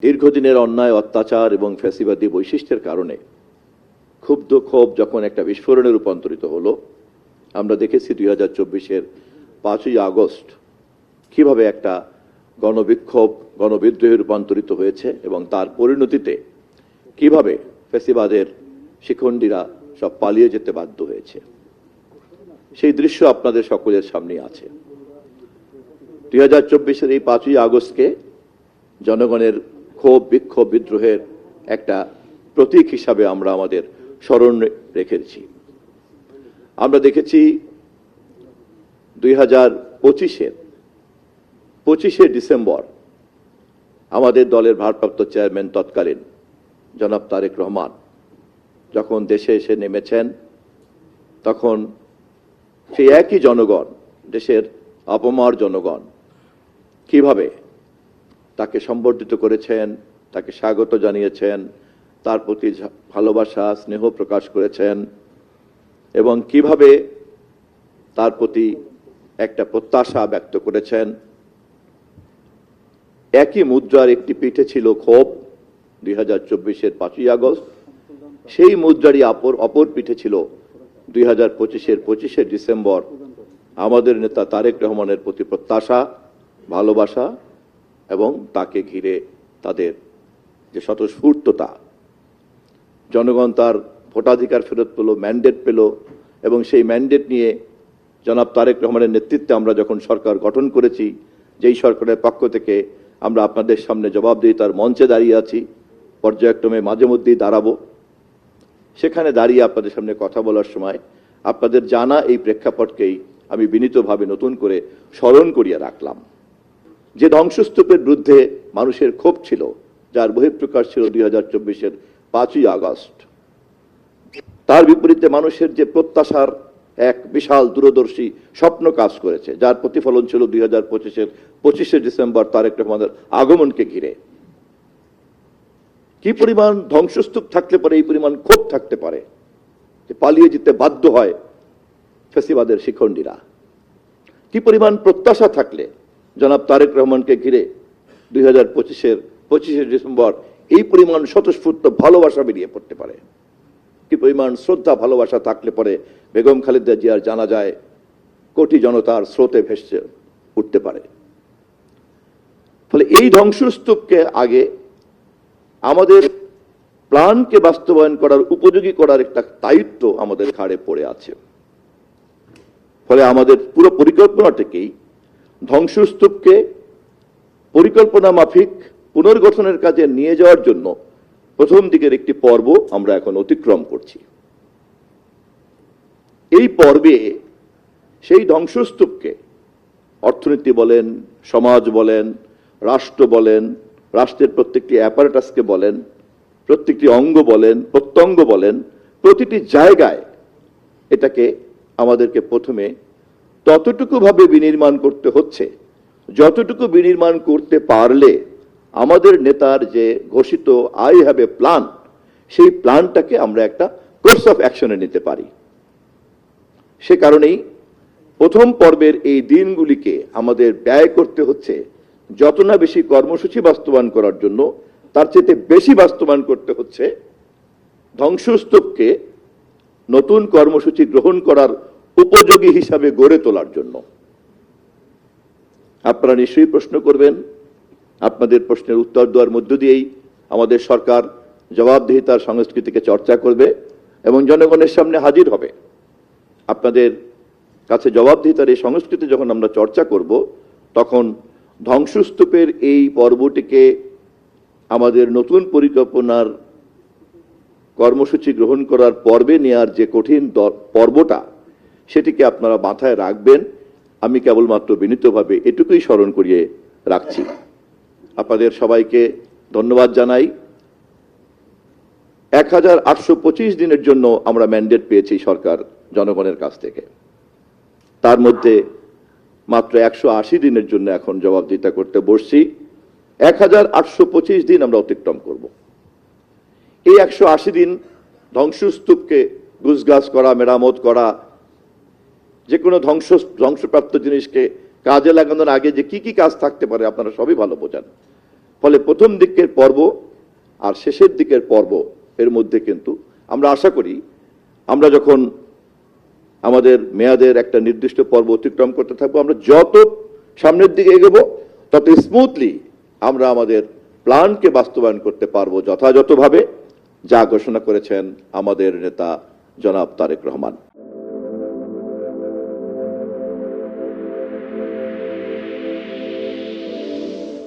দীর্ঘদিনের অন্যায় অত্যাচার এবং ফ্যাসিবাদী বৈশিষ্ট্যের কারণে ক্ষুব্ধ ক্ষোভ যখন একটা বিস্ফোরণে রূপান্তরিত হলো, আমরা দেখেছি 2024-এর 5ই আগস্ট কিভাবে একটা গণবিক্ষোভ গণবিদ্রোহে রূপান্তরিত হয়েছে এবং তার পরিণতিতে কিভাবে ফ্যাসিবাদের শিখণ্ডীরা সব পালিয়ে যেতে বাধ্য হয়েছে। সেই দৃশ্য আপনাদের সকলের সামনে আছে। 2024-এর এই 5ই আগস্টকে জনগণের ক্ষোভ বিক্ষোভ বিদ্রোহের একটা প্রতীক হিসাবে আমরা আমাদের স্মরণ রেখেছি। আমরা দেখেছি 2025-এ ডিসেম্বর আমাদের দলের ভারপ্রাপ্ত চেয়ারম্যান তৎকালীন জনাব তারেক রহমান যখন দেশে এসে নেমেছেন, তখন সেই একই জনগণ, দেশের আপামর জনগণ কিভাবে তাকে সম্বর্ধিত করেছেন, তাকে স্বাগত জানিয়েছেন, তার প্রতি ভালোবাসা স্নেহ প্রকাশ করেছেন এবং কিভাবে তার প্রতি একটা প্রত্যাশা ব্যক্ত করেছেন। একই মুদ্রার একটি পিঠে ছিল ক্ষোভ 2024-এর 5ই আগস্ট, সেই মুদ্রারই অপর পিঠে ছিল 2025-এর 25শে ডিসেম্বর আমাদের নেতা তারেক রহমানের প্রতি প্রত্যাশা, ভালোবাসা এবং তাকে ঘিরে তাদের যে স্বতঃস্ফূর্ততা। জনগণ তার ভোটাধিকার ফেরত পেল, ম্যান্ডেট পেল এবং সেই ম্যান্ডেট নিয়ে জনাব তারেক রহমানের নেতৃত্বে আমরা যখন সরকার গঠন করেছি, যেই সরকারের পক্ষ থেকে আমরা আপনাদের সামনে জবাবদিহিতার মঞ্চে দাঁড়িয়ে আছি, পর্যায়ক্রমে মাঝে মধ্যেই দাঁড়াবো, সেখানে দাঁড়িয়ে আপনাদের সামনে কথা বলার সময় আপনাদের জানা এই প্রেক্ষাপটকেই আমি বিনীতভাবে নতুন করে স্মরণ করিয়ে রাখলাম। যে ধ্বংসস্তূপের বিরুদ্ধে মানুষের ক্ষোভ ছিল, যার বহিঃপ্রকাশ ছিল 2024-এর 5ই আগস্ট, তার বিপরীতে মানুষের যে প্রত্যাশার এক বিশাল দূরদর্শী স্বপ্ন কাজ করেছে, যার প্রতিফলন ছিল 2025-এর 25শে ডিসেম্বর তারেক রহমানের আগমনকে ঘিরে। কি পরিমাণ ধ্বংসস্তূপ থাকলে পারে এই পরিমাণ ক্ষোভ থাকতে পারে যে পালিয়ে যেতে বাধ্য হয় ফ্যাসিবাদের শিখণ্ডীরা। কি পরিমাণ প্রত্যাশা থাকলে জনাব তারেক রহমানকে ঘিরে 2025-এর 25শে ডিসেম্বর এই পরিমাণ স্বতঃস্ফূর্ত ভালোবাসা বেরিয়ে পড়তে পারে। কি পরিমাণ শ্রদ্ধা ভালোবাসা থাকলে পরে বেগম খালেদা জিয়ার জানাজায় কোটি জনতার স্রোতে ভেসে উঠতে পারে। ফলে এই ধ্বংসস্তূপকে আগে আমাদের প্ল্যানকে বাস্তবায়ন করার, উপযোগী করার একটা দায়িত্ব আমাদের ঘাড়ে পড়ে আছে। ফলে আমাদের পুরো পরিকল্পনাটাকেই ধ্বংসস্তূপকে পরিকল্পনা মাফিক পুনর্গঠনের কাজে নিয়ে যাওয়ার জন্য প্রথম দিকের একটি পর্ব আমরা এখন অতিক্রম করছি। এই পর্বে সেই ধ্বংসস্তূপকে অর্থনীতি বলেন, সমাজ বলেন, রাষ্ট্র বলেন, রাষ্ট্রের প্রত্যেকটি অ্যাপারেটাসকে বলেন, প্রত্যেকটি অঙ্গ বলেন, প্রত্যঙ্গ বলেন, প্রতিটি জায়গায় এটাকে আমাদেরকে প্রথমে ততটুকু ভাবে বিনির্মাণ করতে হচ্ছে যতটুকু বিনির্মাণ করতে পারলে আমাদের নেতার যে ঘোষিত আই হ্যাভ এ প্ল্যান, সেই প্ল্যানটাকে আমরা একটা কোর্স অফ অ্যাকশনে নিতে পারি। সে কারণেই প্রথম পর্বের এই দিনগুলিকে আমাদের ব্যয় করতে হচ্ছে যত না বেশি কর্মসূচি বাস্তবায়ন করার জন্য, তার চেয়ে বেশি বাস্তবায়ন করতে হচ্ছে ধ্বংসস্তূপকে নতুন কর্মসূচি গ্রহণ করার উপযোগী হিসাবে গড়ে তোলার জন্য। আপনারা নিশ্চয়ই প্রশ্ন করবেন, আপনাদের প্রশ্নের উত্তর দেওয়ার মধ্য দিয়েই আমাদের সরকার জবাবদিহিতার সংস্কৃতিকে চর্চা করবে এবং জনগণের সামনে হাজির হবে। আপনাদের কাছে জবাবদিহিতার এই সংস্কৃতি যখন আমরা চর্চা করব, তখন ধ্বংসস্তূপের এই পর্বটিকে আমাদের নতুন পরিকল্পনার কর্মসূচি গ্রহণ করার পর্বে নেওয়ার যে কঠিন পর্বটা, সেটিকে আপনারা মাথায় রাখবেন। আমি কেবলমাত্র বিনীতভাবে এটুকুই স্মরণ করিয়ে রাখছি। আপনাদের সবাইকে ধন্যবাদ জানাই। 1825 দিনের জন্য আমরা ম্যান্ডেট পেয়েছি সরকার জনগণের কাছ থেকে। তার মধ্যে মাত্র 180 দিনের জন্য এখন জবাবদিহিতা করতে বসছি। 1825 দিন আমরা অতিক্রম করব। এই 180 দিন ধ্বংসস্তূপকে গুছগাছ করা, মেরামত করা, যে কোনো ধ্বংসপ্রাপ্ত জিনিসকে কাজে লাগানোর আগে যে কি কি কাজ থাকতে পারে আপনারা সবই ভালো বোঝেন। ফলে প্রথম দিকের পর্ব আর শেষের দিকের পর্ব এর মধ্যে কিন্তু আমরা আশা করি আমরা যখন আমাদের মেয়াদের একটা নির্দিষ্ট পর্ব অতিক্রম করতে থাকবো, আমরা যত সামনের দিকে এগোবো তত স্মুথলি আমরা আমাদের প্ল্যানকে বাস্তবায়ন করতে পারবো যথাযথভাবে, যা ঘোষণা করেছেন আমাদের নেতা জনাব তারেক রহমান।